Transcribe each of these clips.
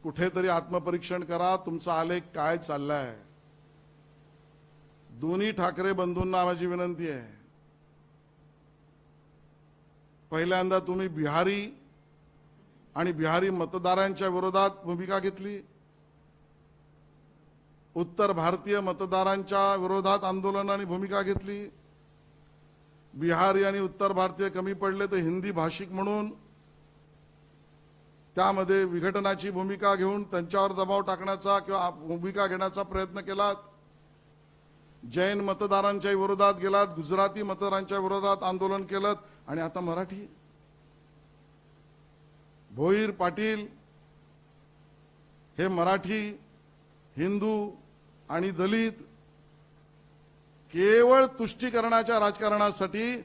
कुठेतरी आत्मपरीक्षण करा, तुमचा आलेख काय चाललाय। दोन्ही ठाकरे बंधूंना माझी विनंती आहे, पहिल्यांदा तुम्ही बिहारी आणि बिहारी मतदारांच्या विरोधात भूमिका घेतली, उत्तर भारतीय मतदारांच्या विरोधात आंदोलन आणि भूमिका घेतली। बिहारी आणि उत्तर भारतीय कमी पडले तर हिंदी भाषिक म्हणून त्यामध्ये विघटनाची भूमिका घेऊन त्यांच्यावर दबाव टाकण्याचा किंवा भूमिका घेण्याचा प्रयत्न केलात। जैन मतदारांच्या विरोधात गेलात, गुजराती मतदारांच्या विरोधात आंदोलन केलं आणि आता मराठी। भोईर पाटील हे मराठी, हिंदू आणि दलित केवळ तुष्टीकरणाच्या राजकारणासाठी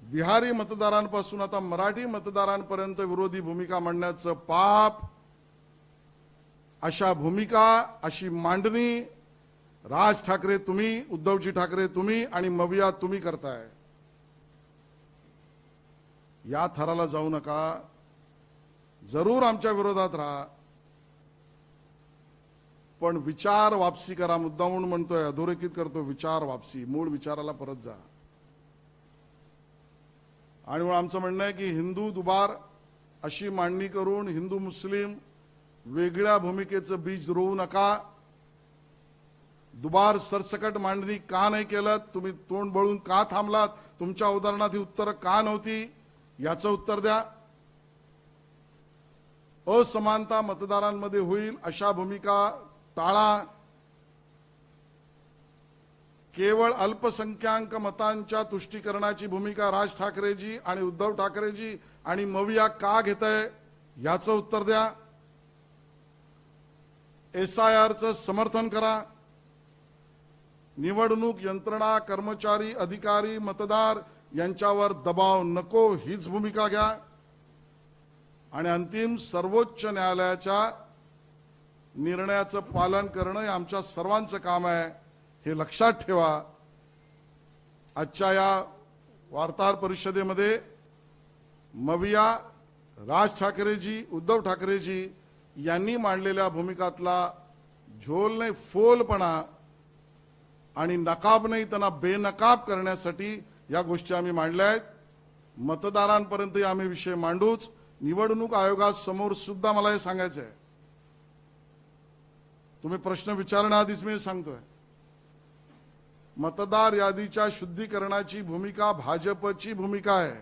बिहारी मतदारांपासून आता मराठी मतदारांपर्यंत विरोधी भूमिका मांडण्याचं पाप, अशा भूमिका, अशी मांडणी राज ठाकरे तुम्ही, उद्धवजी ठाकरे तुम्ही आणि मविया तुम्ही करताय। या थराला जाऊ नका, जरूर आमच्या विरोधात राहा, पण विचार वापसी करा। मुद्दा म्हणून म्हणतोय, अधोरेखित करतो, विचार वापसी, मूळ विचाराला परत जा। आणि म्हणून आमचं म्हणणं आहे की हिंदू दुबार अशी मांडणी करून हिंदू मुस्लिम वेगळ्या भूमिकेचं बीज रोवू नका। दुबार सरसकट मांडणी का नाही केलं, तुम्ही तोंड बळून का थांबलात, तुमच्या उदाहरणात ही उत्तरं का नव्हती, याचं उत्तर द्या। असमानता मतदारांमध्ये होईल अशा भूमिका टाळा। केवळ अल्पसंख्याक मतांच्या तुष्टीकरणाची भूमिका राज ठाकरेजी आणि उद्धव ठाकरेजी आणि मविया का घेताय, याचं उत्तर द्या। SIRचं समर्थन करा। निवडणूक यंत्रणा, कर्मचारी, अधिकारी, मतदार यांच्यावर दबाव नको, हीच भूमिका घ्या। आणि अंतिम सर्वोच्च न्यायालयाच्या निर्णयाचं पालन करणं हे आमच्या सर्वांचं काम आहे, हे लक्षात ठेवा। आजच्या या वार्ताहर परिषदेमध्ये मविया, राज ठाकरेजी, उद्धव ठाकरेजी यांनी मांडलेल्या भूमिकातला झोल नाही फोलपणा आणि नकाब नाही त्यांना बेनकाब करण्यासाठी या गोष्टी आम्ही मांडल्या आहेत। मतदारांपर्यंत आम्ही विषय मांडूच। निवडणूक आयोगासमोर सुद्धा मला हे सांगायचं आहे, तुम्ही प्रश्न विचारण्याआधीच मी सांगतोय, मतदार यादीच्या शुद्धीकरणाची भूमिका भाजपची भूमिका आहे।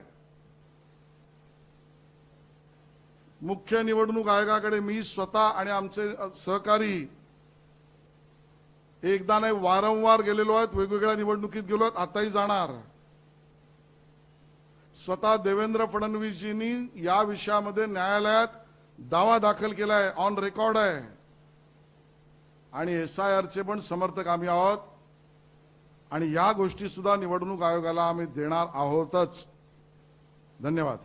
मुख्य निवडणूक आयोगाकडे मी स्वतः आणि आमचे सहकारी एकदा नाही वारंवार गेलेलो आहेत, वेगवेगळ्या निवडणुकीत गेलो आहेत, आताही जाणार। स्वतः देवेंद्र फडणवीसजींनी या विषयामध्ये न्यायालयात दावा दाखल केलाय, ऑन रेकॉर्ड आहे। आणि SIRचे पण समर्थक आम्ही आहोत आणि या गोष्टी सुद्धा निवडणूक आयोगाला आम्ही देणार आहोतच। धन्यवाद।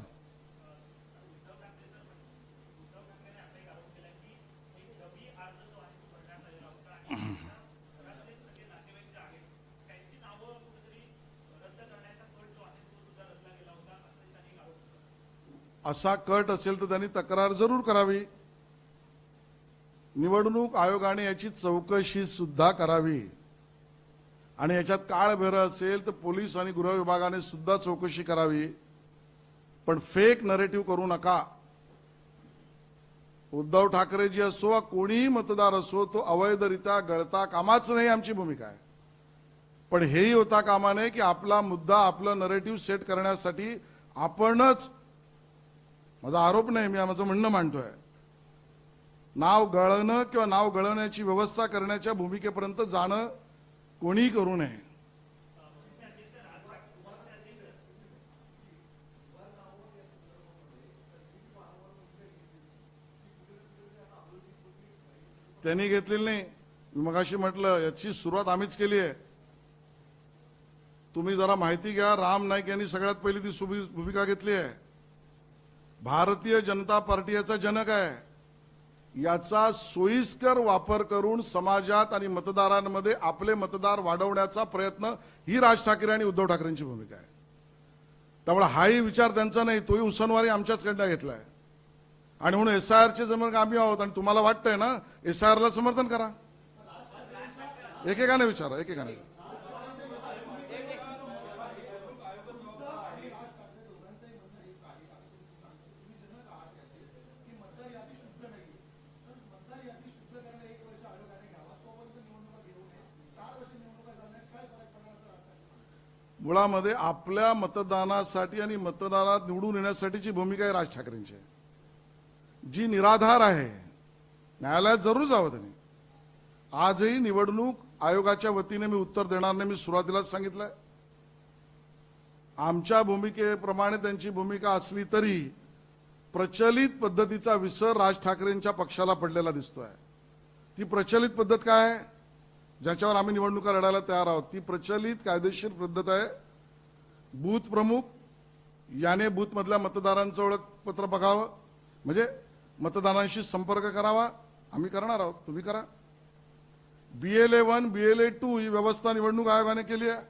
असा कट असेल तर त्यांनी तक्रार जरूर करावी, निवडणूक आयोगाने याची चौकशी सुद्धा करावी आणि याच्यात काळभैर असेल तर पोलीस आणि गृह विभागाने सुद्धा चौकशी करावी, पण फेक नरेटिव्ह करू नका। उद्धव ठाकरेजी असो वा कोणीही मतदार असो, तो अवैधरित्या गळता कामाच नाही, आमची भूमिका आहे। पण हेही होता कामा नये की आपला मुद्दा, आपलं नरेटिव्ह सेट करण्यासाठी आपणच, माझा आरोप नाही, मी माझं म्हणणं मांडतोय, नाव गळणं किंवा नाव गळवण्याची व्यवस्था करण्याच्या भूमिकेपर्यंत जाणं कोणी करू नये। त्यांनी घेतलेली नाही, मगाशी म्हटलं याची सुरुवात आम्हीच केली आहे। तुम्ही जरा माहिती घ्या, राम नाईक यांनी सगळ्यात पहिली ती भूमिका घेतली आहे। भारतीय जनता पार्टी याचा जनक आहे, याचा सोयीस्कर वापर करून समाजात आणि मतदारांमध्ये आपले मतदार वाढवण्याचा प्रयत्न ही राज ठाकरे आणि उद्धव ठाकरेंची भूमिका आहे। त्यामुळे हाही विचार त्यांचा नाही, तोही उसनवारी आमच्याचकडनं घेतलाय। आणि म्हणून SIRचे जमन आम्ही आहोत आणि तुम्हाला वाटतंय ना SIRला समर्थन करा. एकेकाने विचारा, एकेकाने. मुळामध्ये आपल्या मतदानासाठी आणि मतदानात निवडून येण्यासाठीची भूमिका आहे राज ठाकरेंची, जी निराधार आहे. न्यायालयात जरूर जावं त्यांनी. आजही निवडणूक आयोगाच्या वतीने मी उत्तर देणार नाही. मी सुरुवातीलाच सांगितलंय, आमच्या भूमिकेप्रमाणे त्यांची भूमिका असली तरी प्रचलित पद्धतीचा विसर राज ठाकरेंच्या पक्षाला पडलेला दिसतोय. ती प्रचलित पद्धत काय आहे, ज्याच्यावर आम्ही निवडणुका लढायला तयार आहोत, ती प्रचलित कायदेशीर पद्धत आहे. बूथ प्रमुख याने बूथमधल्या मतदारांचं ओळखपत्र बघावं, म्हणजे मतदारांशी संपर्क करावा. आम्ही करणार आहोत, तुम्ही करा. BLA 1 BLA 2 ही व्यवस्था निवडणूक आयोगाने केली आहे.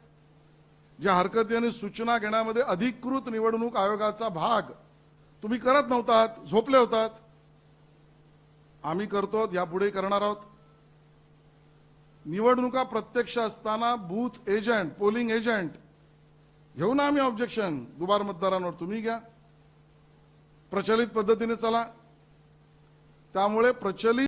ज्या हरकती आणि सूचना घेण्यामध्ये अधिकृत निवडणूक आयोगाचा भाग तुम्ही करत नव्हतात, झोपले होतात. आम्ही करतो, यापुढे करणार आहोत. निवडणुका प्रत्यक्ष असताना बूथ एजंट, पोलिंग एजंट घेऊ ना आम्ही ऑब्जेक्शन दुबार मतदारांवर, तुम्ही घ्या. प्रचलित पद्धतीने चला. त्यामुळे प्रचलित